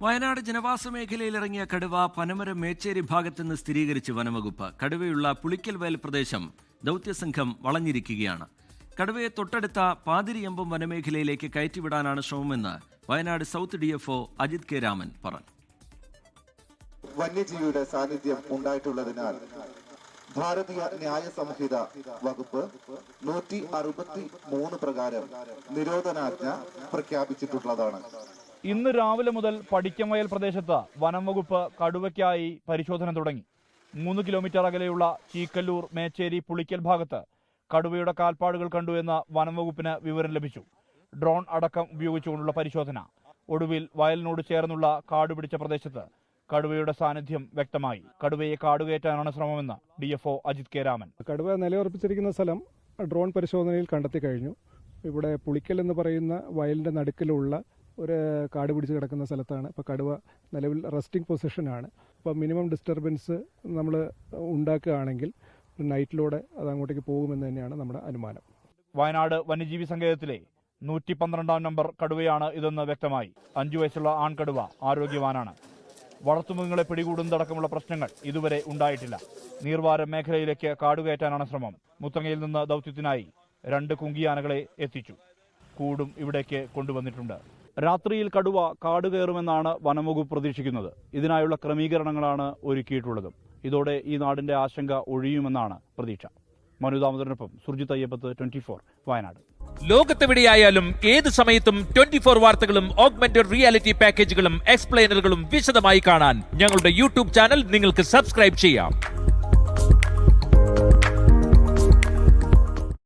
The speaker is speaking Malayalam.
വയനാട് ജനവാസ മേഖലയിലിറങ്ങിയ കടുവ പനമരം മേച്ചേരി ഭാഗത്തുനിന്ന് സ്ഥിരീകരിച്ച് വനംവകുപ്പ്. കടുവയുള്ള പുളിക്കൽ വയൽ പ്രദേശം ദൗത്യസംഘം വളഞ്ഞിരിക്കുകയാണ്. കടുവയെ തൊട്ടടുത്ത പാതിരിയമ്പം വനമേഖലയിലേക്ക് കയറ്റിവിടാനാണ് ശ്രമമെന്ന് Wayanad south DFO Ajith K Raman പറഞ്ഞു. വന്യജീവിയുടെ സാന്നിധ്യം ഉണ്ടായിട്ടുള്ളതിനാൽ ഭാരതീയ ന്യായ സംഹിത വകുപ്പ് 163 പ്രകാരം നിരോധനാജ്ഞ പ്രഖ്യാപിച്ചിട്ടുള്ളതാണ്. ഇന്ന് രാവിലെ മുതൽ പടിക്കംവയൽ പ്രദേശത്ത് വനം വകുപ്പ് കടുവയ്ക്കായി പരിശോധന തുടങ്ങി. 3 കിലോമീറ്റർ അകലെയുള്ള ചീക്കല്ലൂർ മേച്ചേരി പുളിക്കൽ ഭാഗത്ത് കടുവയുടെ കാൽപ്പാടുകൾ കണ്ടു എന്ന് വനം വകുപ്പിന് വിവരം ലഭിച്ചു. ഡ്രോൺ അടക്കം ഉപയോഗിച്ചുകൊണ്ടുള്ള പരിശോധന. ഒടുവിൽ വയലിനോട് ചേർന്നുള്ള കാടുപിടിച്ച പ്രദേശത്ത് കടുവയുടെ സാന്നിധ്യം വ്യക്തമായി. കടുവയെ കാടുകയറ്റാനാണ് ശ്രമമെന്ന് DFO അജിത് കെ രാമൻ. കടുവ നിലയുറപ്പിച്ചിരിക്കുന്ന സ്ഥലം ഡ്രോൺ പരിശോധനയിൽ കണ്ടെത്തി കഴിഞ്ഞു. ഇവിടെ പുളിക്കൽ എന്ന് പറയുന്ന വയലിന്റെ നടുക്കിലുള്ള ഒരു കാട് പിടിച്ച് കിടക്കുന്ന സ്ഥലത്താണ് ഇപ്പോൾ കടുവ നിലവിൽ റെസ്റ്റിംഗ് പൊസിഷനാണ്. അപ്പോൾ മിനിമം ഡിസ്റ്റർബൻസ് നമ്മൾ ഉണ്ടാക്കുകയാണെങ്കിൽ നൈറ്റിലൂടെ അത് അങ്ങോട്ടേക്ക് പോകുമെന്ന് തന്നെയാണ് നമ്മുടെ അനുമാനം. വയനാട് വന്യജീവി സങ്കേതത്തിലെ 112-ാം നമ്പർ കടുവയാണ് ഇതെന്ന് വ്യക്തമായി. 5 വയസ്സുള്ള ആൺകടുവ ആരോഗ്യവാനാണ്. വളർത്തുമൃഗങ്ങളെ പിടികൂടുന്നതടക്കമുള്ള പ്രശ്നങ്ങൾ ഇതുവരെ ഉണ്ടായിട്ടില്ല. നീർവാരം മേഖലയിലേക്ക് കാടുകയറ്റാനാണ് ശ്രമം. മുത്തങ്ങയിൽ നിന്ന് ദൗത്യത്തിനായി 2 കുങ്കിയാനകളെ എത്തിച്ചു. കൂടും ഇവിടേക്ക് കൊണ്ടുവന്നിട്ടുണ്ട്. രാത്രിയിൽ കടുവ കാട് കയറുമെന്നാണ് വനംവകുപ്പ് പ്രതീക്ഷിക്കുന്നത്. ഇതിനായുള്ള ക്രമീകരണങ്ങളാണ് ഒരുക്കിയിട്ടുള്ളത്. ഇതോടെ ഈ നാടിന്റെ ആശങ്ക ഒഴിയുമെന്നാണ് പ്രതീക്ഷ. മനുദാമോദരനൊപ്പം സുർജിത് അയ്യപ്പത്ത്, 24 വയനാട്. ലോകത്തെവിടെയായാലും ഏത് സമയത്തും 24 വാർത്തകളും ഓഗ്മെന്റഡ് റിയാലിറ്റി പാക്കേജുകളും എക്സ്പ്ലെയിനറുകളും വിശദമായി കാണാൻ ഞങ്ങളുടെ YouTube ചാനൽ നിങ്ങൾക്ക് സബ്സ്ക്രൈബ് ചെയ്യാം.